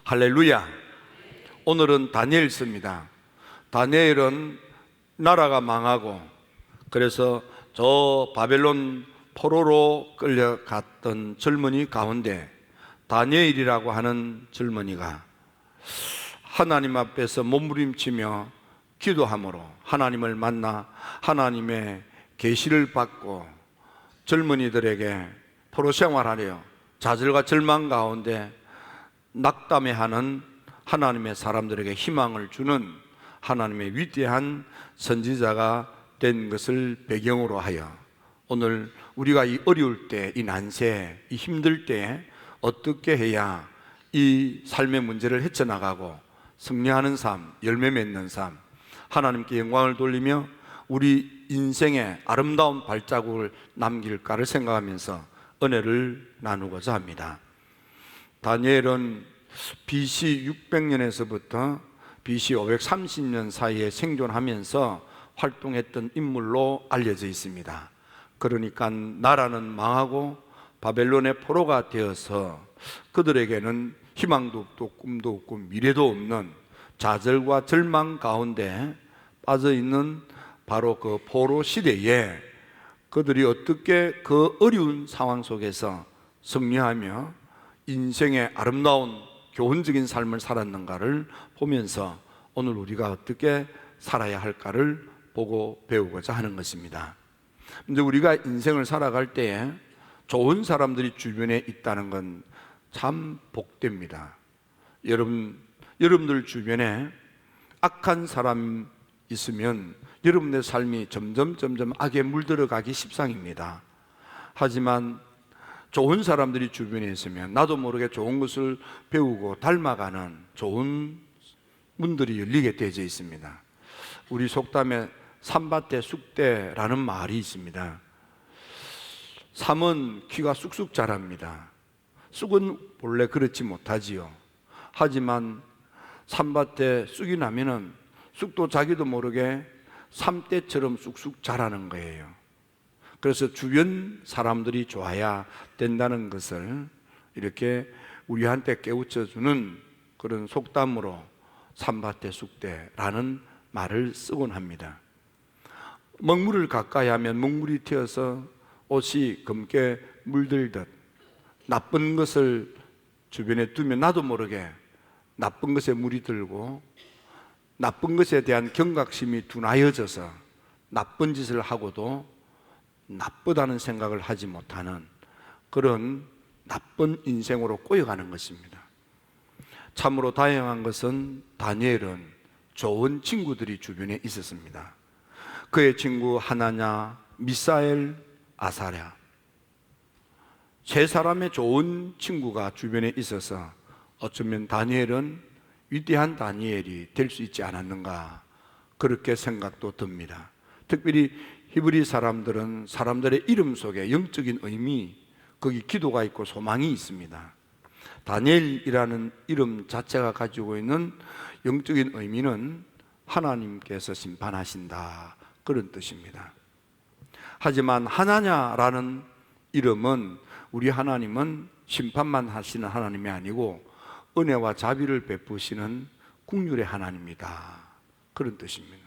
할렐루야. 오늘은 다니엘서입니다. 다니엘은 나라가 망하고 그래서 저 바벨론 포로로 끌려갔던 젊은이 가운데 다니엘이라고 하는 젊은이가 하나님 앞에서 몸부림치며 기도함으로 하나님을 만나 하나님의 계시를 받고 젊은이들에게 포로 생활하려 좌절과 절망 가운데 낙담해하는 하나님의 사람들에게 희망을 주는 하나님의 위대한 선지자가 된 것을 배경으로 하여 오늘 우리가 이 어려울 때, 이 난세, 이 힘들 때에 어떻게 해야 이 삶의 문제를 헤쳐나가고 승리하는 삶, 열매 맺는 삶, 하나님께 영광을 돌리며 우리 인생의 아름다운 발자국을 남길까를 생각하면서 은혜를 나누고자 합니다. 다니엘은 BC 600년에서부터 BC 530년 사이에 생존하면서 활동했던 인물로 알려져 있습니다. 그러니까 나라는 망하고 바벨론의 포로가 되어서 그들에게는 희망도 없고 꿈도 없고 미래도 없는 좌절과 절망 가운데 빠져있는 바로 그 포로 시대에 그들이 어떻게 그 어려운 상황 속에서 승리하며 인생의 아름다운 교훈적인 삶을 살았는가를 보면서 오늘 우리가 어떻게 살아야 할까를 보고 배우고자 하는 것입니다. 근데 우리가 인생을 살아갈 때에 좋은 사람들이 주변에 있다는 건 참 복됩니다. 여러분들 주변에 악한 사람 있으면 여러분의 삶이 점점 악에 물들어가기 십상입니다. 하지만 좋은 사람들이 주변에 있으면 나도 모르게 좋은 것을 배우고 닮아가는 좋은 문들이 열리게 되어 있습니다. 우리 속담에 삼밭대 쑥대라는 말이 있습니다. 삼은 키가 쑥쑥 자랍니다. 쑥은 본래 그렇지 못하지요. 하지만 삼밭에 쑥이 나면은 쑥도 자기도 모르게 삼대처럼 쑥쑥 자라는 거예요. 그래서 주변 사람들이 좋아야 된다는 것을 이렇게 우리한테 깨우쳐주는 그런 속담으로 삼밭대 쑥대라는 말을 쓰곤 합니다. 먹물을 가까이 하면 먹물이 튀어서 옷이 검게 물들듯 나쁜 것을 주변에 두면 나도 모르게 나쁜 것에 물이 들고 나쁜 것에 대한 경각심이 둔하여져서 나쁜 짓을 하고도 나쁘다는 생각을 하지 못하는 그런 나쁜 인생으로 꼬여가는 것입니다. 참으로 다행한 것은 다니엘은 좋은 친구들이 주변에 있었습니다. 그의 친구 하나냐, 미사엘, 아사랴, 세 사람의 좋은 친구가 주변에 있어서 어쩌면 다니엘은 위대한 다니엘이 될 수 있지 않았는가 그렇게 생각도 듭니다. 특별히 히브리 사람들은 사람들의 이름 속에 영적인 의미, 거기 기도가 있고 소망이 있습니다. 다니엘이라는 이름 자체가 가지고 있는 영적인 의미는 하나님께서 심판하신다 그런 뜻입니다. 하지만 하나냐라는 이름은 우리 하나님은 심판만 하시는 하나님이 아니고 은혜와 자비를 베푸시는 긍휼의 하나님이다 그런 뜻입니다.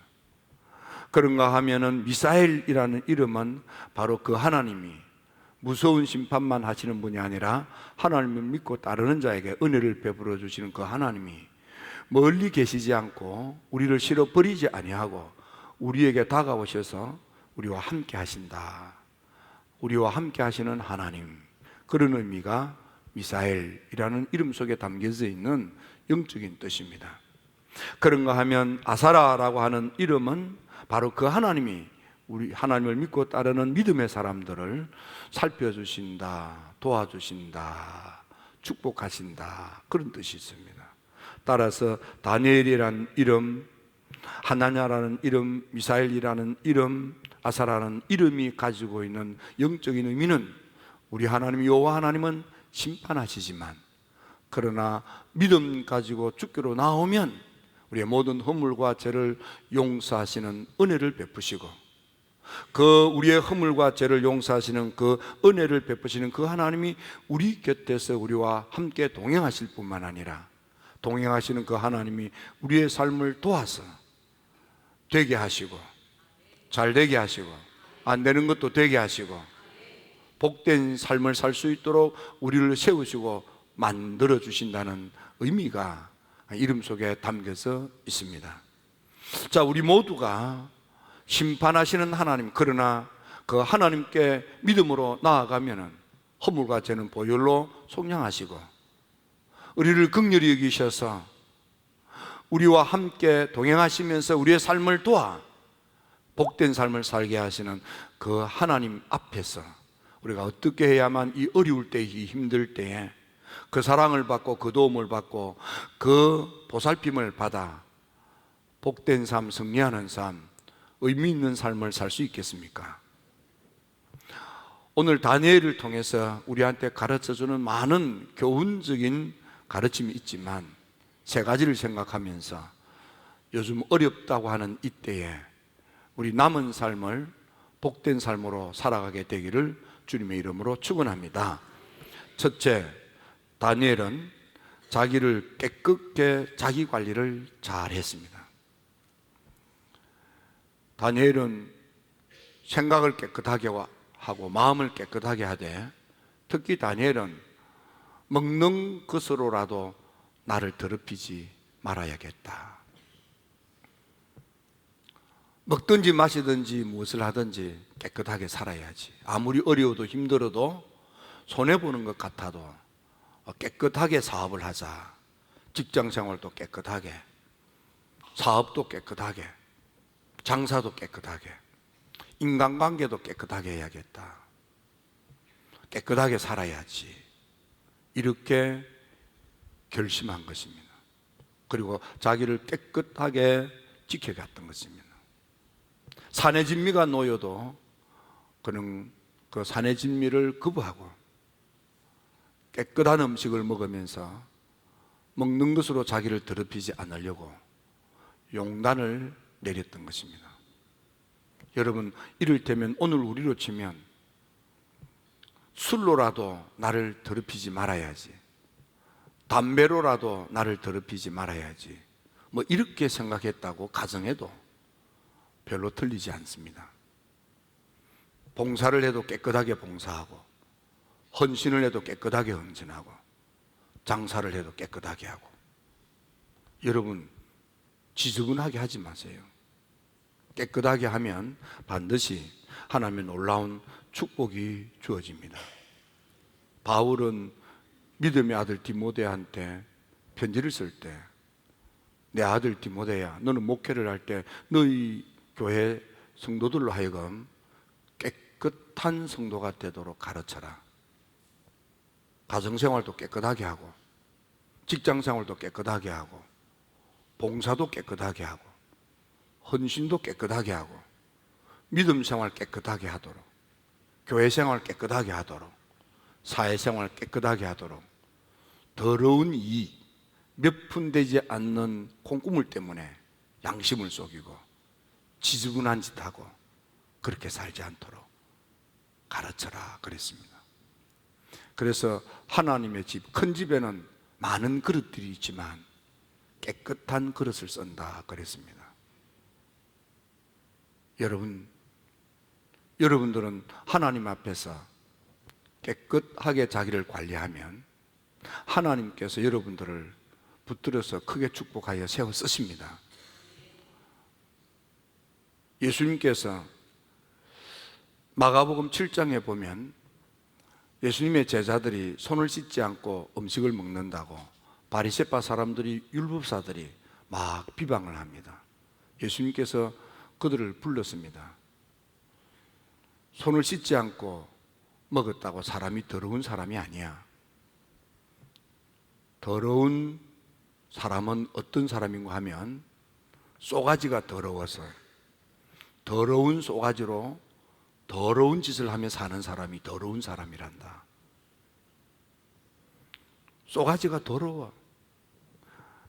그런가 하면은 미사엘이라는 이름은 바로 그 하나님이 무서운 심판만 하시는 분이 아니라 하나님을 믿고 따르는 자에게 은혜를 베풀어 주시는 그 하나님이 멀리 계시지 않고 우리를 싫어버리지 아니하고 우리에게 다가오셔서 우리와 함께 하신다. 우리와 함께 하시는 하나님, 그런 의미가 미사엘이라는 이름 속에 담겨져 있는 영적인 뜻입니다. 그런가 하면 아사라라고 하는 이름은 바로 그 하나님이 우리 하나님을 믿고 따르는 믿음의 사람들을 살펴주신다, 도와주신다, 축복하신다 그런 뜻이 있습니다. 따라서 다니엘이라는 이름, 하나냐라는 이름, 미사엘이라는 이름, 아사라는 이름이 가지고 있는 영적인 의미는 우리 하나님 여호와 하나님은 심판하시지만 그러나 믿음 가지고 주께로 나오면 우리의 모든 허물과 죄를 용서하시는 은혜를 베푸시고 그 우리의 허물과 죄를 용서하시는 그 은혜를 베푸시는 그 하나님이 우리 곁에서 우리와 함께 동행하실 뿐만 아니라 동행하시는 그 하나님이 우리의 삶을 도와서 되게 하시고, 잘 되게 하시고, 안 되는 것도 되게 하시고, 복된 삶을 살 수 있도록 우리를 세우시고 만들어 주신다는 의미가 이름 속에 담겨서 있습니다. 자, 우리 모두가 심판하시는 하나님, 그러나 그 하나님께 믿음으로 나아가면은 허물과 죄는 보혈로 속량하시고 우리를 긍휼히 여기셔서 우리와 함께 동행하시면서 우리의 삶을 도와 복된 삶을 살게 하시는 그 하나님 앞에서 우리가 어떻게 해야만 이 어려울 때, 이 힘들 때에 그 사랑을 받고 그 도움을 받고 그 보살핌을 받아 복된 삶, 승리하는 삶, 의미 있는 삶을 살 수 있겠습니까? 오늘 다니엘을 통해서 우리한테 가르쳐주는 많은 교훈적인 가르침이 있지만 세 가지를 생각하면서 요즘 어렵다고 하는 이때에 우리 남은 삶을 복된 삶으로 살아가게 되기를 주님의 이름으로 축원합니다. 첫째, 다니엘은 자기를 깨끗게 자기 관리를 잘 했습니다. 다니엘은 생각을 깨끗하게 하고 마음을 깨끗하게 하되 특히 다니엘은 먹는 것으로라도 나를 더럽히지 말아야겠다. 먹든지 마시든지 무엇을 하든지 깨끗하게 살아야지. 아무리 어려워도 힘들어도 손해보는 것 같아도 깨끗하게 사업을 하자. 직장생활도 깨끗하게, 사업도 깨끗하게, 장사도 깨끗하게, 인간관계도 깨끗하게 해야겠다. 깨끗하게 살아야지. 이렇게 결심한 것입니다. 그리고 자기를 깨끗하게 지켜갔던 것입니다. 산의 진미가 놓여도 그는 그 산의 진미를 거부하고 깨끗한 음식을 먹으면서 먹는 것으로 자기를 더럽히지 않으려고 용단을 내렸던 것입니다. 여러분, 이를테면 오늘 우리로 치면 술로라도 나를 더럽히지 말아야지, 담배로라도 나를 더럽히지 말아야지, 뭐 이렇게 생각했다고 가정해도 별로 틀리지 않습니다. 봉사를 해도 깨끗하게 봉사하고, 헌신을 해도 깨끗하게 헌신하고, 장사를 해도 깨끗하게 하고. 여러분, 지저분하게 하지 마세요. 깨끗하게 하면 반드시 하나님의 놀라운 축복이 주어집니다. 바울은 믿음의 아들 디모데한테 편지를 쓸 때, 내 아들 디모데야, 너는 목회를 할 때 너희 교회 성도들로 하여금 깨끗한 성도가 되도록 가르쳐라. 가정생활도 깨끗하게 하고, 직장생활도 깨끗하게 하고, 봉사도 깨끗하게 하고, 헌신도 깨끗하게 하고, 믿음생활 깨끗하게 하도록, 교회생활 깨끗하게 하도록, 사회생활 깨끗하게 하도록, 더러운 이 몇 푼 되지 않는 콩고물 때문에 양심을 속이고 지저분한 짓하고 그렇게 살지 않도록 가르쳐라 그랬습니다. 그래서 하나님의 집, 큰 집에는 많은 그릇들이 있지만 깨끗한 그릇을 쓴다 그랬습니다. 여러분들은 하나님 앞에서 깨끗하게 자기를 관리하면 하나님께서 여러분들을 붙들어서 크게 축복하여 세워 쓰십니다. 예수님께서 마가복음 7장에 보면 예수님의 제자들이 손을 씻지 않고 음식을 먹는다고 바리새파 사람들이, 율법사들이 막 비방을 합니다. 예수님께서 그들을 불렀습니다. 손을 씻지 않고 먹었다고 사람이 더러운 사람이 아니야. 더러운 사람은 어떤 사람인가 하면 쏘가지가 더러워서 더러운 쏘가지로 더러운 짓을 하며 사는 사람이 더러운 사람이란다. 쏘가지가 더러워.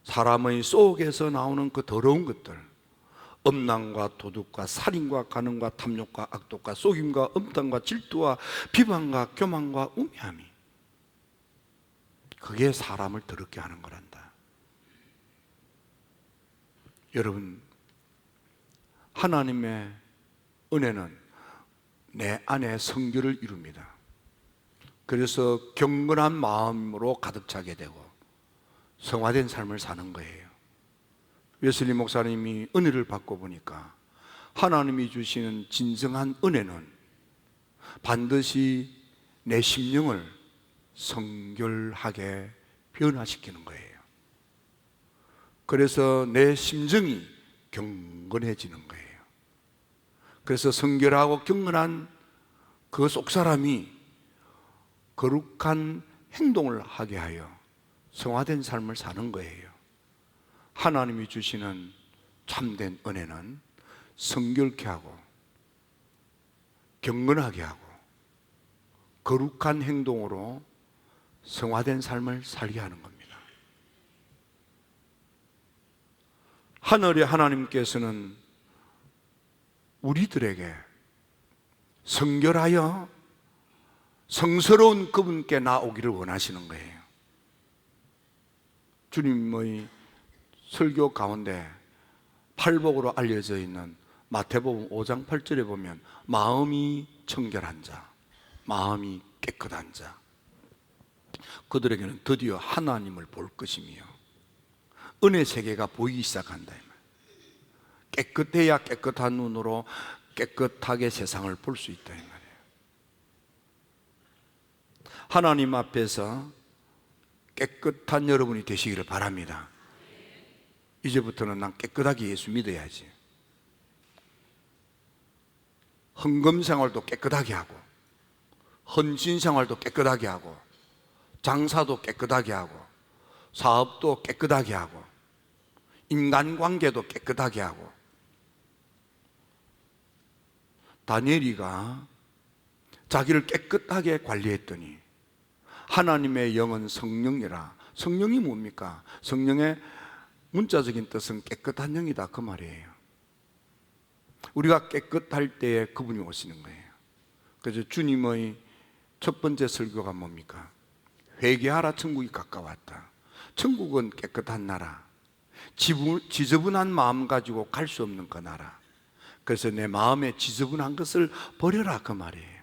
사람의 속에서 나오는 그 더러운 것들, 음란과 도둑과 살인과 간음과 탐욕과 악독과 속임과 음탕과 질투와 비방과 교만과 우매함이, 그게 사람을 더럽게 하는 거란다. 여러분, 하나님의 은혜는 내 안에 성결을 이룹니다. 그래서 경건한 마음으로 가득 차게 되고 성화된 삶을 사는 거예요. 웨슬리 목사님이 은혜를 받고 보니까 하나님이 주시는 진정한 은혜는 반드시 내 심령을 성결하게 변화시키는 거예요. 그래서 내 심정이 경건해지는 거예요. 그래서 성결하고 경건한 그 속사람이 거룩한 행동을 하게 하여 성화된 삶을 사는 거예요. 하나님이 주시는 참된 은혜는 성결케 하고 경건하게 하고 거룩한 행동으로 성화된 삶을 살게 하는 겁니다. 하늘의 하나님께서는 우리들에게 성결하여 성스러운 그분께 나오기를 원하시는 거예요. 주님의 설교 가운데 팔복으로 알려져 있는 마태복음 5장 8절에 보면 마음이 청결한 자, 마음이 깨끗한 자, 그들에게는 드디어 하나님을 볼 것이며 은혜 세계가 보이기 시작한다. 깨끗해야 깨끗한 눈으로 깨끗하게 세상을 볼 수 있다 이 말이에요. 하나님 앞에서 깨끗한 여러분이 되시기를 바랍니다. 이제부터는 난 깨끗하게 예수 믿어야지. 헌금 생활도 깨끗하게 하고 헌신 생활도 깨끗하게 하고 장사도 깨끗하게 하고 사업도 깨끗하게 하고 인간관계도 깨끗하게 하고. 다니엘이가 자기를 깨끗하게 관리했더니 하나님의 영은 성령이라. 성령이 뭡니까? 성령의 문자적인 뜻은 깨끗한 영이다 그 말이에요. 우리가 깨끗할 때에 그분이 오시는 거예요. 그래서 주님의 첫 번째 설교가 뭡니까? 회개하라, 천국이 가까웠다. 천국은 깨끗한 나라, 지저분한 마음 가지고 갈 수 없는 그 나라. 그래서 내 마음에 지저분한 것을 버려라 그 말이에요.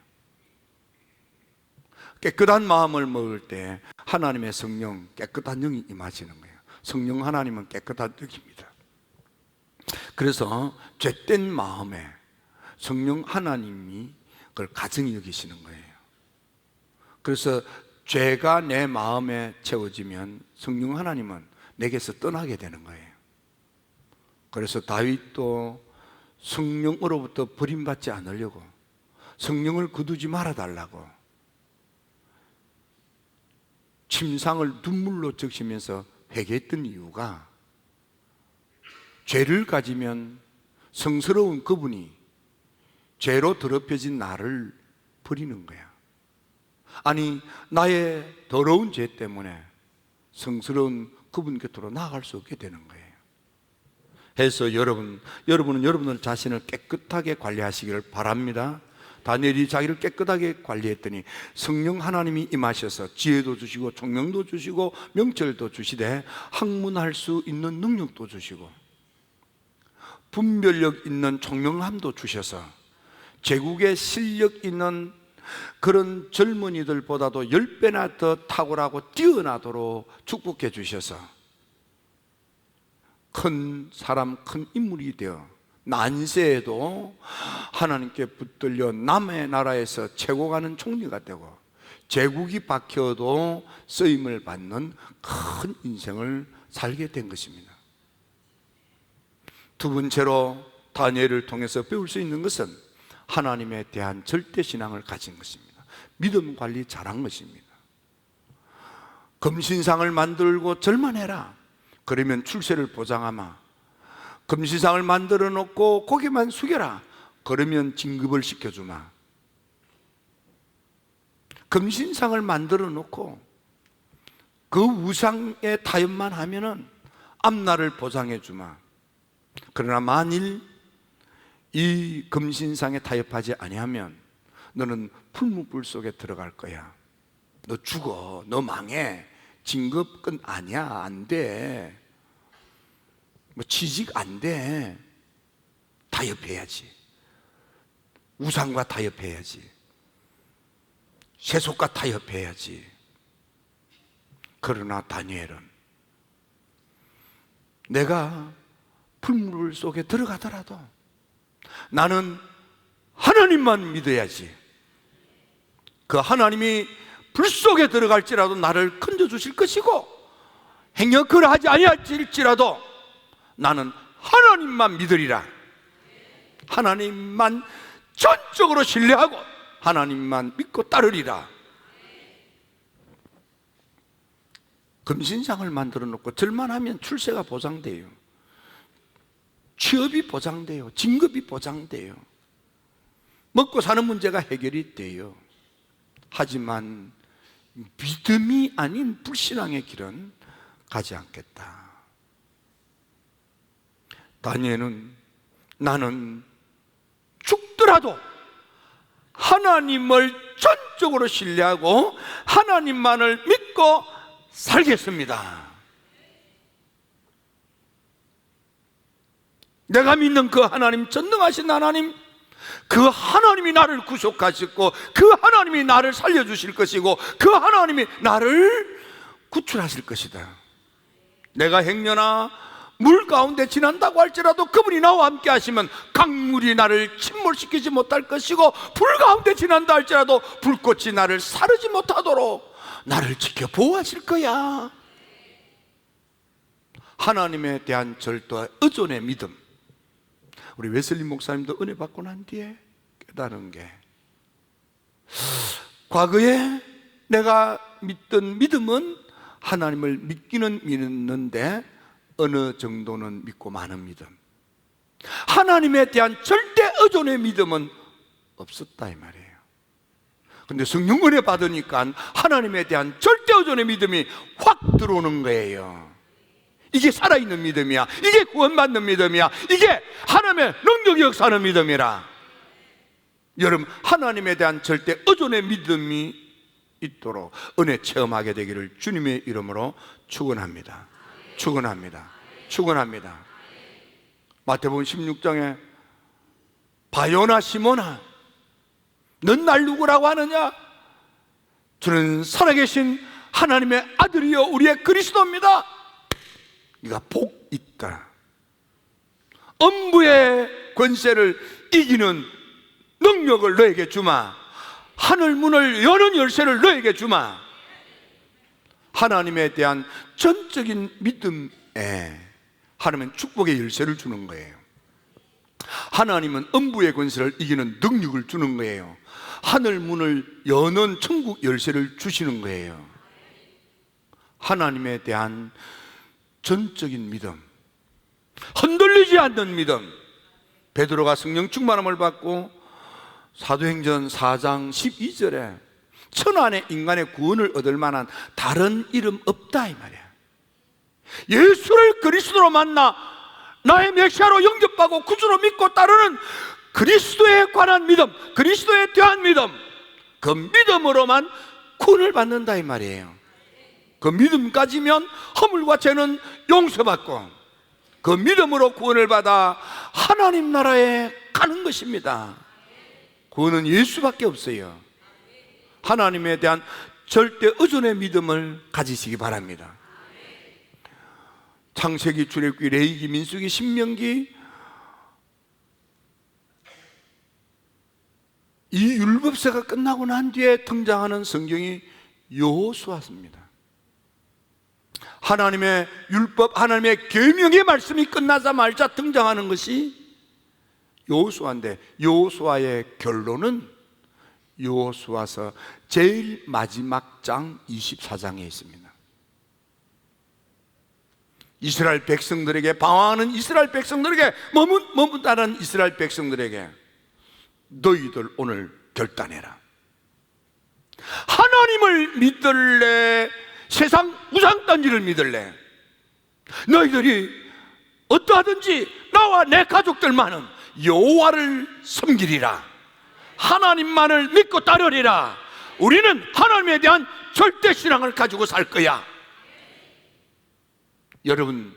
깨끗한 마음을 먹을 때 하나님의 성령, 깨끗한 영이 임하시는 거예요. 성령 하나님은 깨끗한 영입니다. 그래서 죄된 마음에 성령 하나님이 그걸 가증히 여기시는 거예요. 그래서 죄가 내 마음에 채워지면 성령 하나님은 내게서 떠나게 되는 거예요. 그래서 다윗도 성령으로부터 버림받지 않으려고 성령을 거두지 말아달라고 침상을 눈물로 적시면서 회개했던 이유가 죄를 가지면 성스러운 그분이 죄로 더럽혀진 나를 버리는 거야. 아니, 나의 더러운 죄 때문에 성스러운 그분 곁으로 나아갈 수 없게 되는 거예요. 해서 여러분은 여러분들 자신을 깨끗하게 관리하시기를 바랍니다. 다니엘이 자기를 깨끗하게 관리했더니 성령 하나님이 임하셔서 지혜도 주시고 총명도 주시고 명철도 주시되 학문할 수 있는 능력도 주시고 분별력 있는 총명함도 주셔서 제국의 실력 있는 그런 젊은이들보다도 10배나 더 탁월하고 뛰어나도록 축복해 주셔서 큰 사람, 큰 인물이 되어 난세에도 하나님께 붙들려 남의 나라에서 최고 가는 총리가 되고 제국이 박혀도 쓰임을 받는 큰 인생을 살게 된 것입니다. 두 번째로 다니엘을 통해서 배울 수 있는 것은 하나님에 대한 절대신앙을 가진 것입니다. 믿음 관리 잘한 것입니다. 금신상을 만들고 절만 해라. 그러면 출세를 보장하마. 금신상을 만들어 놓고 고개만 숙여라. 그러면 진급을 시켜주마. 금신상을 만들어 놓고 그 우상에 타협만 하면은 앞날을 보장해 주마. 그러나 만일 이 금신상에 타협하지 아니하면 너는 풀무불 속에 들어갈 거야. 너 죽어. 너 망해. 진급 끝 아니야. 안 돼. 뭐 취직 안 돼. 타협해야지. 우상과 타협해야지. 세속과 타협해야지. 그러나 다니엘은 내가 풀물 속에 들어가더라도 나는 하나님만 믿어야지. 그 하나님이 불 속에 들어갈지라도 나를 건져주실 것이고 행여 그러하지 아니할지라도 나는 하나님만 믿으리라. 하나님만 전적으로 신뢰하고 하나님만 믿고 따르리라. 금신상을 만들어 놓고 절만 하면 출세가 보장돼요. 취업이 보장돼요. 진급이 보장돼요. 먹고 사는 문제가 해결이 돼요. 하지만 믿음이 아닌 불신앙의 길은 가지 않겠다. 다니엘은 나는 죽더라도 하나님을 전적으로 신뢰하고 하나님만을 믿고 살겠습니다. 내가 믿는 그 하나님, 전능하신 하나님, 그 하나님이 나를 구속하셨고 그 하나님이 나를 살려주실 것이고 그 하나님이 나를 구출하실 것이다. 내가 행여나 물 가운데 지난다고 할지라도 그분이 나와 함께 하시면 강물이 나를 침몰시키지 못할 것이고 불 가운데 지난다 할지라도 불꽃이 나를 사르지 못하도록 나를 지켜 보호하실 거야. 하나님에 대한 절도와 의존의 믿음. 우리 웨슬리 목사님도 은혜 받고 난 뒤에 깨달은 게, 과거에 내가 믿던 믿음은 하나님을 믿기는 믿는데 어느 정도는 믿고 마는 믿음, 하나님에 대한 절대 의존의 믿음은 없었다 이 말이에요. 근데 성령 은혜 받으니까 하나님에 대한 절대 의존의 믿음이 확 들어오는 거예요. 이게 살아있는 믿음이야. 이게 구원받는 믿음이야. 이게 하나님의 능력이 역사하는 믿음이라. 여러분, 하나님에 대한 절대 의존의 믿음이 있도록 은혜 체험하게 되기를 주님의 이름으로 축원합니다. 축원합니다. 축원합니다. 마태복음 16장에 바요나 시몬아, 넌 날 누구라고 하느냐? 저는 살아계신 하나님의 아들이요 우리의 그리스도입니다. 네가 복 있다. 엄부의 권세를 이기는 능력을 너에게 주마. 하늘 문을 여는 열쇠를 너에게 주마. 하나님에 대한 전적인 믿음에 하나님은 축복의 열쇠를 주는 거예요. 하나님은 엄부의 권세를 이기는 능력을 주는 거예요. 하늘 문을 여는 천국 열쇠를 주시는 거예요. 하나님에 대한 전적인 믿음, 흔들리지 않는 믿음. 베드로가 성령 충만함을 받고 사도행전 4장 12절에 천하의 인간의 구원을 얻을 만한 다른 이름 없다 이 말이야. 예수를 그리스도로 만나 나의 메시아로 영접하고 구주로 믿고 따르는 그리스도에 관한 믿음, 그리스도에 대한 믿음, 그 믿음으로만 구원을 받는다 이 말이에요. 그 믿음 가지면 허물과 죄는 용서받고 그 믿음으로 구원을 받아 하나님 나라에 가는 것입니다. 구원은 예수밖에 없어요. 하나님에 대한 절대 의존의 믿음을 가지시기 바랍니다. 창세기, 출애굽기, 레위기, 민수기, 신명기, 이 율법서가 끝나고 난 뒤에 등장하는 성경이 여호수아입니다. 하나님의 율법, 하나님의 계명의 말씀이 끝나자마자 등장하는 것이 여호수아인데, 여호수아의 결론은 여호수아서 제일 마지막 장 24장에 있습니다. 이스라엘 백성들에게, 방황하는 이스라엘 백성들에게, 머뭇다는 이스라엘 백성들에게 너희들 오늘 결단해라. 하나님을 믿을래? 세상 우상단지를 믿을래? 너희들이 어떠하든지 나와 내 가족들만은 여호와를 섬기리라. 하나님만을 믿고 따르리라. 우리는 하나님에 대한 절대 신앙을 가지고 살 거야. 여러분,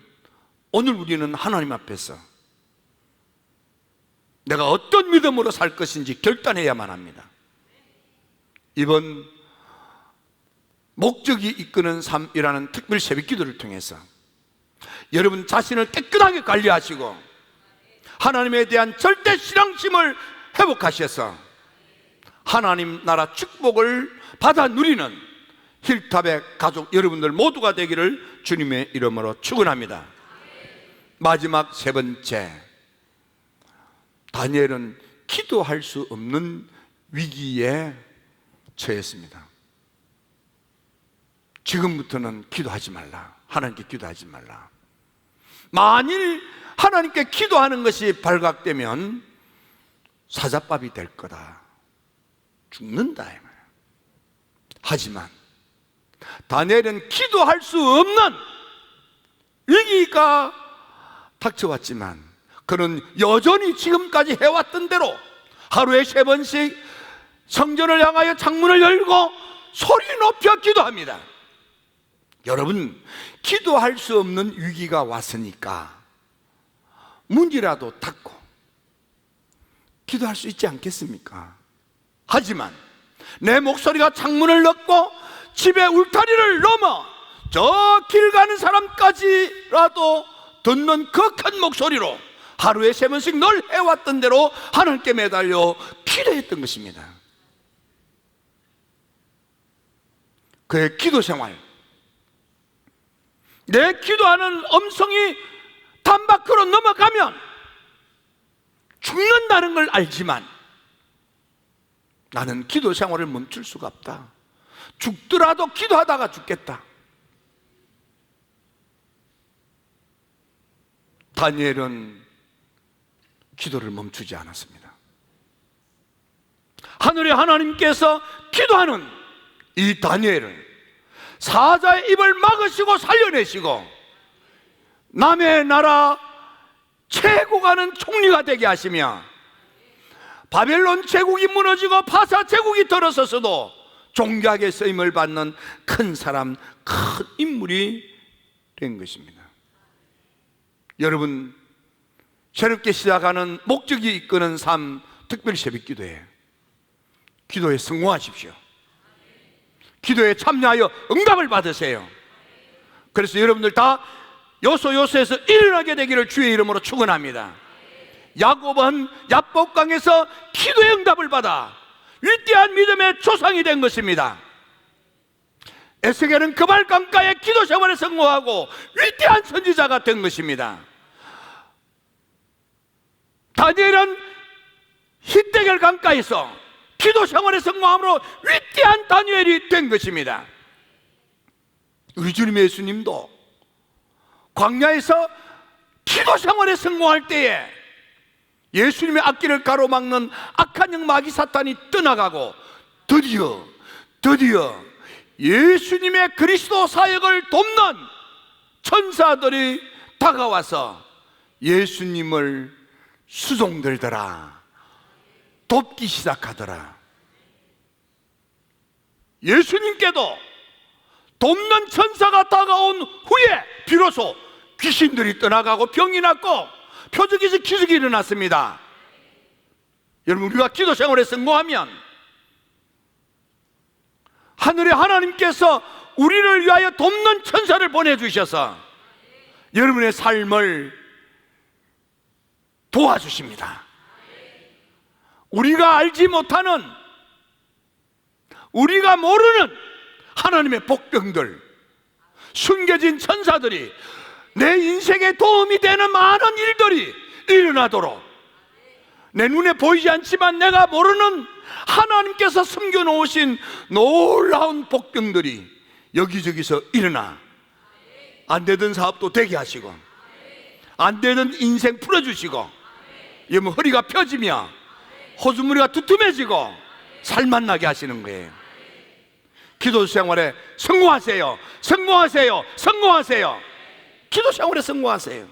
오늘 우리는 하나님 앞에서 내가 어떤 믿음으로 살 것인지 결단해야만 합니다. 이번 목적이 이끄는 삶이라는 특별 새벽기도를 통해서 여러분 자신을 깨끗하게 관리하시고 하나님에 대한 절대 신앙심을 회복하셔서 하나님 나라 축복을 받아 누리는 힐탑의 가족 여러분들 모두가 되기를 주님의 이름으로 축원합니다. 마지막 세 번째, 다니엘은 기도할 수 없는 위기에 처했습니다. 지금부터는 기도하지 말라. 하나님께 기도하지 말라. 만일 하나님께 기도하는 것이 발각되면 사자밥이 될 거다. 죽는다. 하지만 다니엘은 기도할 수 없는 위기가 닥쳐왔지만 그는 여전히 지금까지 해왔던 대로 하루에 3번씩 성전을 향하여 창문을 열고 소리 높여 기도합니다. 여러분, 기도할 수 없는 위기가 왔으니까 문이라도 닫고 기도할 수 있지 않겠습니까? 하지만 내 목소리가 창문을 넣고 집의 울타리를 넘어 저 길 가는 사람까지라도 듣는 그 큰 목소리로 하루에 3번씩 늘 해왔던 대로 하나님께 매달려 기도했던 것입니다. 그의 기도 생활, 내 기도하는 음성이 담 밖으로 넘어가면 죽는다는 걸 알지만 나는 기도 생활을 멈출 수가 없다. 죽더라도 기도하다가 죽겠다. 다니엘은 기도를 멈추지 않았습니다. 하늘의 하나님께서 기도하는 이 다니엘을 사자의 입을 막으시고 살려내시고 남의 나라 최고가는 총리가 되게 하시며 바벨론 제국이 무너지고 파사 제국이 들어섰어도 존귀하게 쓰임을 받는 큰 사람, 큰 인물이 된 것입니다. 여러분, 새롭게 시작하는 목적이 이끄는 삶 특별 새벽 기도에 성공하십시오. 기도에 참여하여 응답을 받으세요. 그래서 여러분들 다 요소에서 일어나게 되기를 주의 이름으로 축원합니다. 야곱은 야복강에서 기도의 응답을 받아 위대한 믿음의 조상이 된 것입니다. 에스겔은 그발강가의 기도 생활에 성공하고 위대한 선지자가 된 것입니다. 다니엘은 히데겔 강가에서 기도 생활에 성공함으로 위대한 다니엘이 된 것입니다. 우리 주님 예수님도 광야에서 기도 생활에 성공할 때에 예수님의 앞길을 가로막는 악한 영 마귀 사탄이 떠나가고 드디어 예수님의 그리스도 사역을 돕는 천사들이 다가와서 예수님을 수종들더라, 돕기 시작하더라. 예수님께도 돕는 천사가 다가온 후에 비로소 귀신들이 떠나가고 병이 낫고 표적에서 기적이 일어났습니다. 여러분, 우리가 기도 생활에 성공하면 하늘의 하나님께서 우리를 위하여 돕는 천사를 보내주셔서 여러분의 삶을 도와주십니다. 우리가 알지 못하는, 우리가 모르는 하나님의 복병들, 숨겨진 천사들이 내 인생에 도움이 되는 많은 일들이 일어나도록, 내 눈에 보이지 않지만 내가 모르는 하나님께서 숨겨놓으신 놀라운 복병들이 여기저기서 일어나 안 되던 사업도 되게 하시고 안 되던 인생 풀어주시고, 여러분 허리가 펴지며 호수무리가 두툼해지고 살만 나게 하시는 거예요. 기도 생활에 성공하세요. 성공하세요. 성공하세요. 기도 생활에 성공하세요.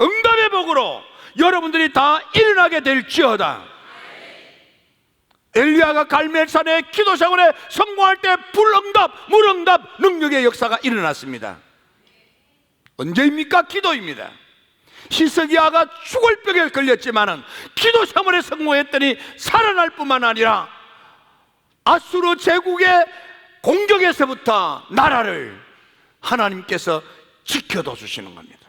응답의 복으로 여러분들이 다 일어나게 될지어다. 엘리야가 갈멜산의 기도 생활에 성공할 때 불응답, 물응답, 능력의 역사가 일어났습니다. 언제입니까? 기도입니다. 히스기야가 죽을 벽에 걸렸지만은 기도 생활에 성공했더니 살아날 뿐만 아니라 아수르 제국의 공격에서부터 나라를 하나님께서 지켜둬 주시는 겁니다.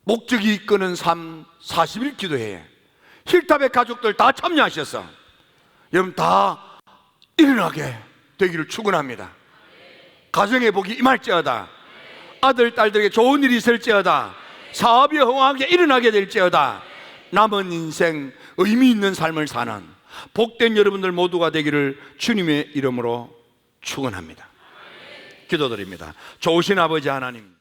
목적이 이끄는 삶 40일 기도회에 힐탑의 가족들 다 참여하셔서 여러분 다 일어나게 되기를 축원합니다. 가정의 복이 임할지어다. 아들, 딸들에게 좋은 일이 있을지어다. 사업이 흥하게 일어나게 될지어다. 남은 인생 의미 있는 삶을 사는 복된 여러분들 모두가 되기를 주님의 이름으로 축원합니다. 기도드립니다. 좋으신 아버지 하나님,